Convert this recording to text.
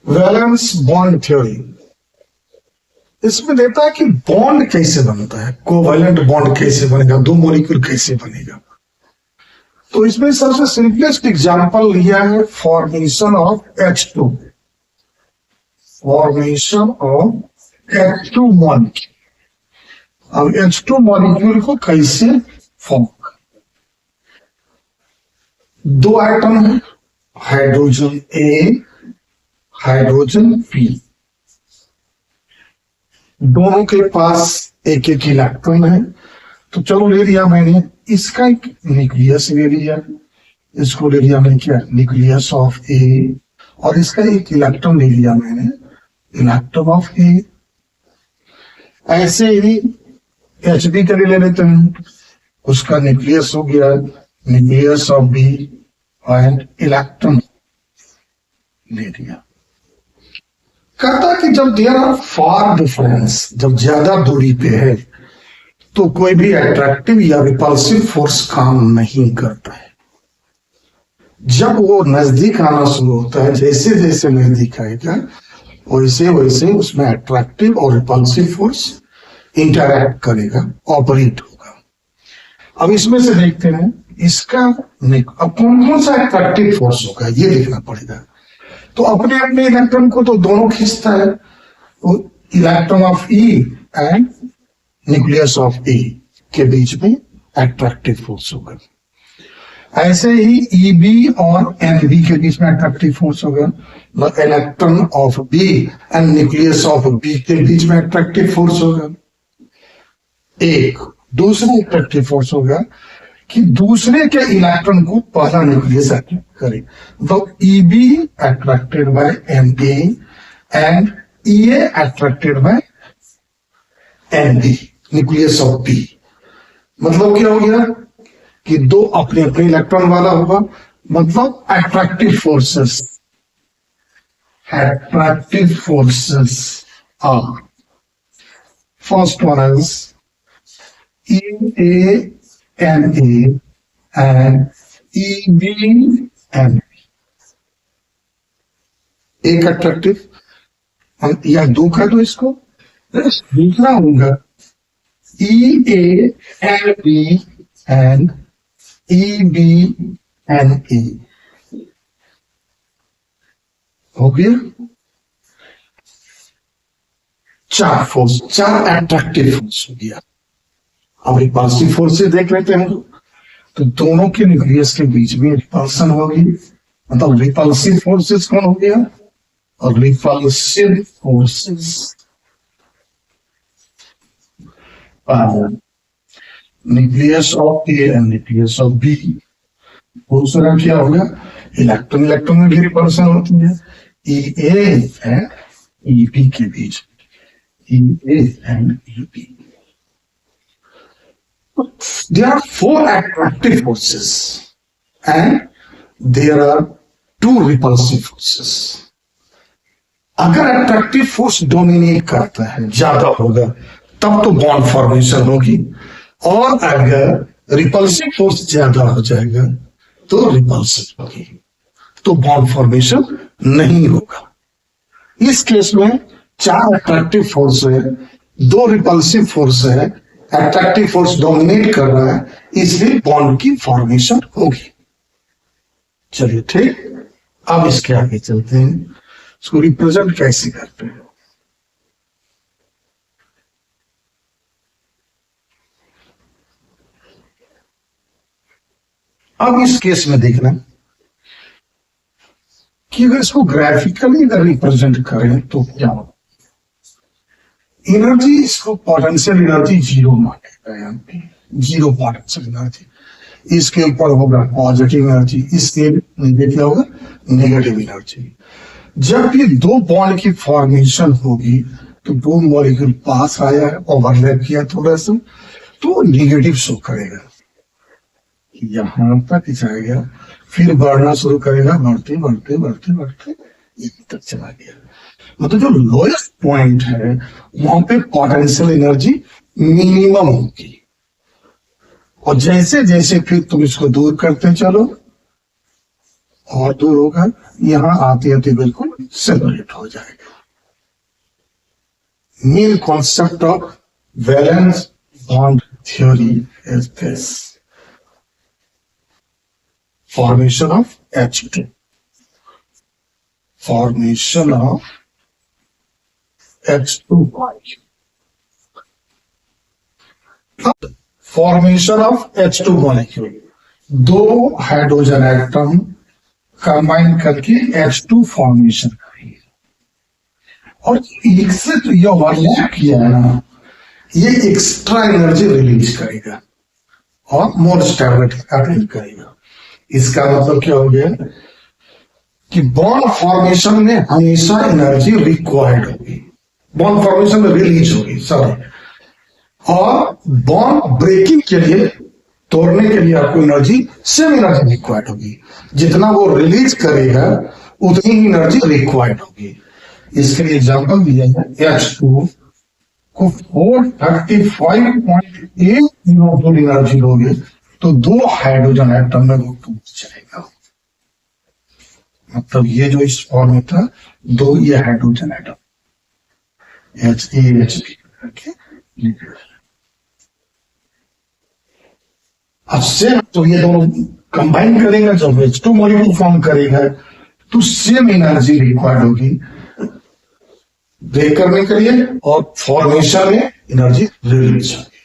Valence bond theory इसमें देता है कि बॉन्ड कैसे बनता है, कोवैलेंट बॉन्ड कैसे बनेगा, दो मॉलिक्यूल कैसे बनेगा। तो इसमें सबसे सिंपलेस्ट एग्जांपल लिया है formation of H2, formation of H2 molecule. अब H2 मॉलिक्यूल को कैसे फॉर्म, दो एटम है, हाइड्रोजन A, हाइड्रोजन B, दोनों के पास एक एक इलेक्ट्रॉन है। तो चलो ले लिया मैंने इसका एक न्यूक्लियस ले लिया, इसको ले लिया मैंने क्या, न्यूक्लियस ऑफ A, और इसका एक इलेक्ट्रॉन ले लिया मैंने, इलेक्ट्रॉन ऑफ A। ऐसे ही HB का ले लेते हैं, उसका न्यूक्लियस हो गया nucleus of B and electron ले लिया। कहता कि जब देयर आर फार डिफरेंस, जब ज्यादा दूरी पे है तो कोई भी अट्रैक्टिव या रिपल्सिव फोर्स काम नहीं करता है। जब वो नजदीक आना शुरू होता है, जैसे जैसे नजदीक आएगा वैसे वैसे उसमें अट्रैक्टिव और रिपल्सिव फोर्स इंटरैक्ट करेगा, ऑपरेट होगा। अब इसमें से देखते हैं इसका अब कौन कौन सा अट्रैक्टिव फोर्स होगा ये देखना पड़ेगा। तो अपने अपने इलेक्ट्रॉन को तो दोनों खींचता है, तो electron of E and nucleus of A के बीच में अट्रैक्टिव फोर्स होगा। ऐसे ही EB और NB के बीच में अट्रैक्टिव फोर्स होगा, electron of B and nucleus of B के बीच में अट्रैक्टिव फोर्स होगा। एक दूसरा अट्रैक्टिव फोर्स होगा कि दूसरे के इलेक्ट्रॉन को पहला न्यूक्लियस अट्रैक्ट करे। तो EB attracted by NA and EA attracted by NB, nucleus of B। मतलब क्या हो गया कि दो अपने अपने इलेक्ट्रॉन वाला होगा, मतलब attractive forces, attractive forces are, first one is EA and A and EB and B। एक अट्रैक्टिव या दो का दो इसको, दूसरा होगा EA and B and EB and A। हो गया चार फोर्स, चार अट्रैक्टिव फोर्स हो गया। अब रिपल्सिव फोर्स से देख लेते हैं, तो दोनों के न्यूक्लियस के बीच में रिपल्सन होगी, मतलब रिपल्सिव फोर्सेस कौन हो गया, और repulsive forces nucleus of A and nucleus of B. दूसरा क्या होगा, इलेक्ट्रॉन इलेक्ट्रॉन में भी रिपल्सन होती है, ई ए एंड ई बी के बीच, E A and E B. There are four attractive forces and there are two repulsive forces। अगर अट्रैक्टिव फोर्स डोमिनेट करता है, ज्यादा होगा, तब तो बॉन्ड फॉर्मेशन होगी, और अगर रिपल्सिव फोर्स ज्यादा हो जाएगा तो रिपल्सिव होगी, तो बॉन्ड फॉर्मेशन नहीं होगा। इस केस में चार अट्रैक्टिव फोर्स है, दो रिपल्सिव फोर्स है, अट्रैक्टिव फोर्स डोमिनेट कर रहा है, इसलिए बॉन्ड की फॉर्मेशन होगी। चलिए ठीक, अब इसके आगे चलते हैं, इसको रिप्रेजेंट कैसे करते हैं। अब इस केस में देखना कि अगर इसको ग्राफिकली अगर रिप्रेजेंट करें तो क्या होगा। एनर्जी, इसको पोटेंशियल एनर्जी जीरो मानेगा, यहाँ पे जीरो पोटेंशियल एनर्जी, इसके ऊपर होगा पॉजिटिव एनर्जी, इसके नीचे क्या होगा नेगेटिव एनर्जी। जब ये दो बॉन्ड की फॉर्मेशन होगी तो दो मॉलिक्यूल पास आया है, ओवरलैप किया थोड़ा सा, तो नेगेटिव शो करेगा, यहां तक जाएगा, फिर बढ़ना शुरू करेगा, बढ़ते बढ़ते बढ़ते बढ़ते यहीं तक चला गया। मतलब जो लोएस्ट पॉइंट है वहां पे पोटेंशियल एनर्जी मिनिमम होगी, और जैसे जैसे फिर तुम इसको दूर करते चलो और दूर होगा, यहां आते आते बिल्कुल सेपरेट हो जाएगा। Main concept of valence bond theory is this, formation of H2, formation of H2 molecule, formation of H2 molecule, दो हाइड्रोजन एटम कंबाइन करके H2 फॉर्मेशन करेंगे, और एक से तो ये ओवरलैप किया है ना, ये एक्स्ट्रा एनर्जी रिलीज करेगा और मोर स्टेबिलिटी अटेन करेगा। इसका मतलब क्या हो गया कि बॉन्ड फॉर्मेशन में हमेशा एनर्जी रिक्वायर्ड होगी, बॉन्ड फॉर्मेशन में रिलीज होगी सॉरी, और बॉन्ड ब्रेकिंग के लिए, तोड़ने के लिए आपको एनर्जी, सेम एनर्जी रिक्वायर्ड होगी। जितना वो रिलीज करेगा उतनी ही एनर्जी रिक्वायर्ड होगी। इसके लिए एग्जांपल दिया है, H2 को 435.8 न्यूटन एनर्जी दोगे तो दो हाइड्रोजन एटम में वो टूट जाएगा। मतलब ये जो इस फॉर्म में था, दो ये हाइड्रोजन एटम HAHB, अब सेम तो ये दोनों कंबाइन करेगा, जब H2 मॉलिक्यूल फॉर्म करेगा तो सेम एनर्जी रिक्वायर्ड होगी ब्रेक करने के लिए और फॉर्मेशन में एनर्जी रिलीज होगी।